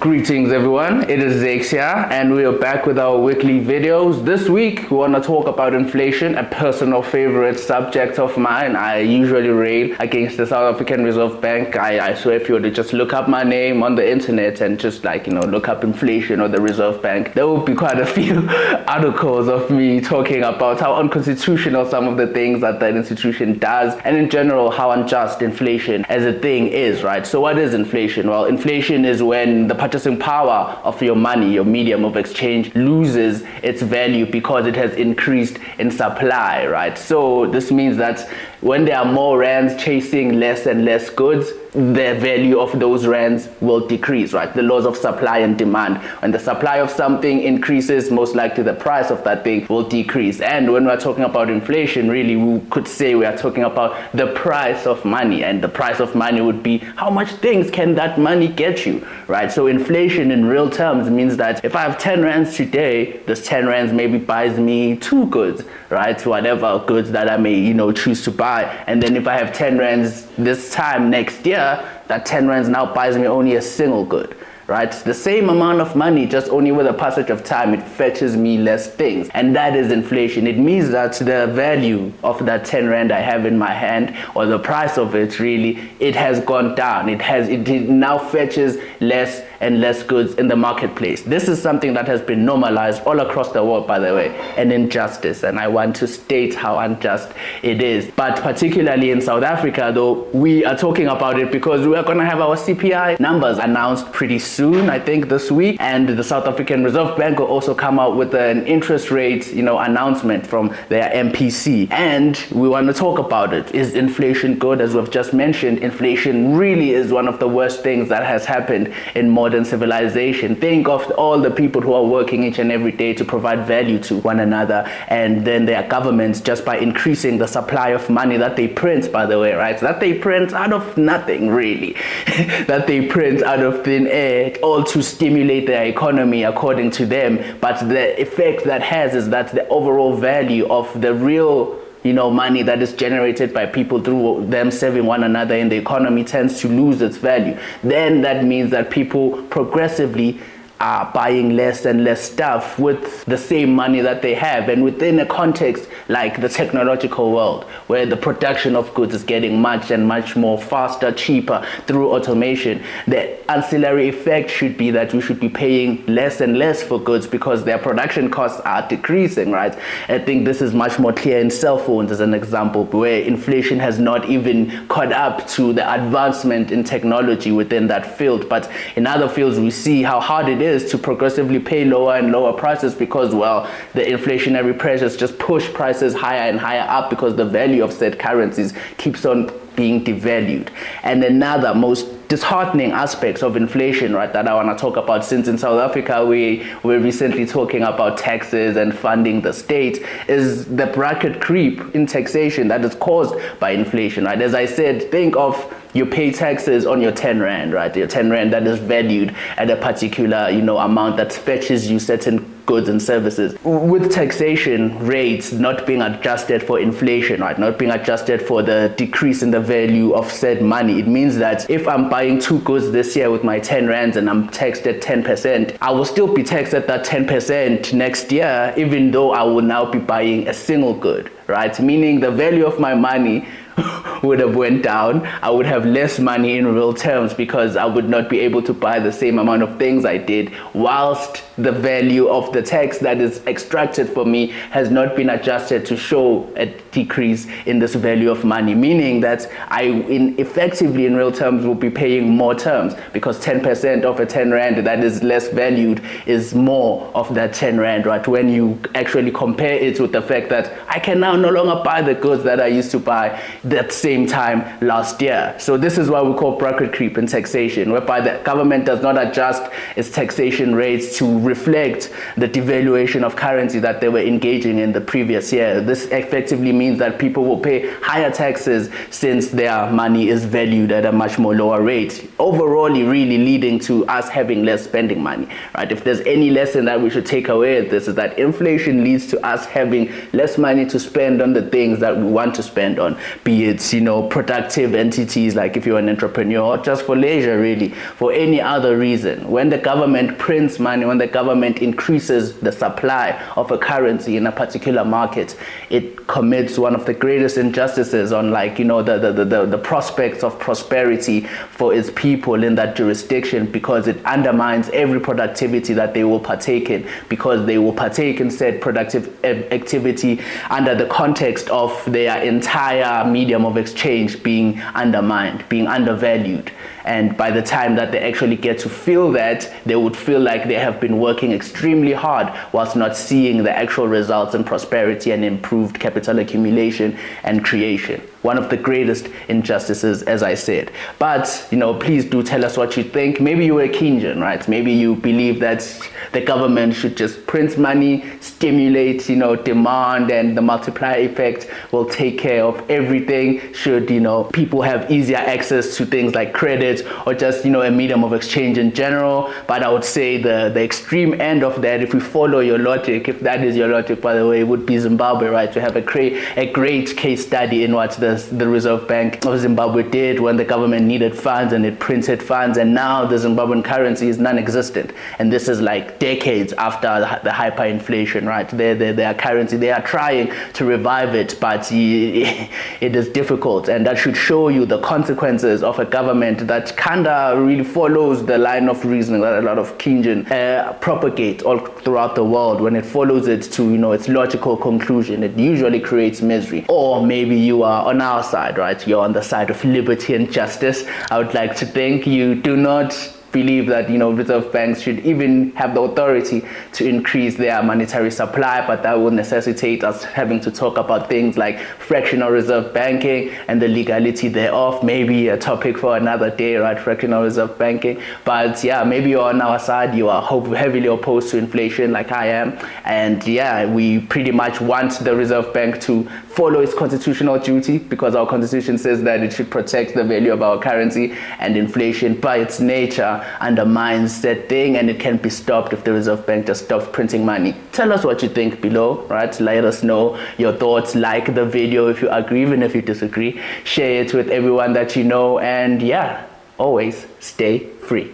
Greetings everyone, it is Zakhele here and we are back with our weekly videos. This week we want to talk about inflation, a personal favorite subject of mine. I usually rail against the South African Reserve Bank. I swear if you were to just look up my name on the internet and just look up inflation or the Reserve Bank, there will be quite a few articles of me talking about how unconstitutional some of the things that institution does, and in general how unjust inflation as a thing is, right? So what is inflation? Well, inflation is when the purchasing power of your money, your medium of exchange, loses its value because it has increased in supply, right? So this means that when there are more rands chasing less and less goods, the value of those rands will decrease, right? The laws of supply and demand. When the supply of something increases, most likely the price of that thing will decrease. And when we're talking about inflation, really we could say we are talking about the price of money, and the price of money would be how much things can that money get you, right? So inflation in real terms means that if I have 10 rands today, this 10 rands maybe buys me 2 goods, right? Whatever goods that I may, choose to buy. And then if I have 10 rands this time next year, that 10 rands now buys me only a single good, right? The same amount of money, just only with the passage of time, it fetches me less things. And that is inflation. It means that the value of that 10 rand I have in my hand, or the price of it really, it has gone down. It now fetches less and less goods in the marketplace. This is something that has been normalized all across the world, by the way, an injustice, and I want to state how unjust it is. But particularly in South Africa, though, we are talking about it because we are going to have our CPI numbers announced pretty soon, I think this week, and the South African Reserve Bank will also come out with an interest rate, announcement from their MPC, and we want to talk about it. Is inflation good? As we've just mentioned, inflation really is one of the worst things that has happened in modern civilization. Think of all the people who are working each and every day to provide value to one another, and then their governments, just by increasing the supply of money that they print, by the way, right? That they print out of nothing, really. That they print out of thin air, all to stimulate their economy according to them. But the effect that has is that the overall value of the real money that is generated by people through them serving one another in the economy tends to lose its value. Then that means that people progressively are buying less and less stuff with the same money that they have, and within a context like the technological world, where the production of goods is getting much and much more faster, cheaper through automation, the ancillary effect should be that we should be paying less and less for goods because their production costs are decreasing, right? I think this is much more clear in cell phones as an example, where inflation has not even caught up to the advancement in technology within that field. But in other fields, we see how hard it is to progressively pay lower and lower prices because, well, the inflationary pressures just push prices higher and higher up because the value of said currencies keeps on being devalued. And another most disheartening aspects of inflation, right, that I want to talk about, since in South Africa we're recently talking about taxes and funding the state, is the bracket creep in taxation that is caused by inflation, right? As I said, think of you pay taxes on your 10 rand, right? Your 10 rand that is valued at a particular, amount that fetches you certain goods and services. With taxation rates not being adjusted for inflation, right? Not being adjusted for the decrease in the value of said money, it means that if I'm buying 2 goods this year with my 10 rands and I'm taxed at 10%, I will still be taxed at that 10% next year, even though I will now be buying a single good, right? Meaning the value of my money would have went down. I would have less money in real terms because I would not be able to buy the same amount of things I did, whilst the value of the tax that is extracted for me has not been adjusted to show a decrease in this value of money, meaning that effectively in real terms will be paying more terms because 10% of a 10 rand that is less valued is more of that 10 rand, right? When you actually compare it with the fact that I can now no longer buy the goods that I used to buy that same time last year. So this is what we call bracket creep in taxation, whereby the government does not adjust its taxation rates to reflect the devaluation of currency that they were engaging in the previous year. This effectively means that people will pay higher taxes since their money is valued at a much more lower rate, overall really leading to us having less spending money, right? If there's any lesson that we should take away at this, is that inflation leads to us having less money to spend on the things that we want to spend on, be be it, productive entities, like if you're an entrepreneur, or just for leisure, really, for any other reason. When the government prints money, when the government increases the supply of a currency in a particular market, it commits one of the greatest injustices on, like, the prospects of prosperity for its people in that jurisdiction, because it undermines every productivity that they will partake in, because they will partake in said productive activity under the context of their entire medium of exchange being undermined, being undervalued. And by the time that they actually get to feel that, they would feel like they have been working extremely hard whilst not seeing the actual results in prosperity and improved capital accumulation and creation. One of the greatest injustices, as I said. But, please do tell us what you think. Maybe you're a Keynesian, right? Maybe you believe that the government should just print money, stimulate, demand, and the multiplier effect will take care of everything. Should, people have easier access to things like credit or just, a medium of exchange in general. But I would say the extreme end of that, if we follow your logic, if that is your logic, by the way, would be Zimbabwe, right? To have a great case study in what the Reserve Bank of Zimbabwe did when the government needed funds and it printed funds, and now the Zimbabwean currency is non-existent. And this is like decades after the hyperinflation, right? Their currency, they are trying to revive it, but it is difficult. And that should show you the consequences of a government that kind of really follows the line of reasoning that a lot of Keynesian propagate all throughout the world. When it follows it to its logical conclusion, it usually creates misery. Or maybe you are on our side, right? You're on the side of liberty and justice. I would like to think you do not believe that reserve banks should even have the authority to increase their monetary supply, but that would necessitate us having to talk about things like fractional reserve banking and the legality thereof. Maybe a topic for another day, right? Fractional reserve banking. But yeah, maybe you're on our side, you are heavily opposed to inflation like I am, and yeah, we pretty much want the Reserve Bank to follow its constitutional duty, because our constitution says that it should protect the value of our currency, and inflation by its nature undermines that thing, and it can be stopped if the Reserve Bank just stops printing money. Tell us what you think below, right? Let us know your thoughts. Like the video if you agree, even if you disagree. Share it with everyone that you know, and yeah, always stay free.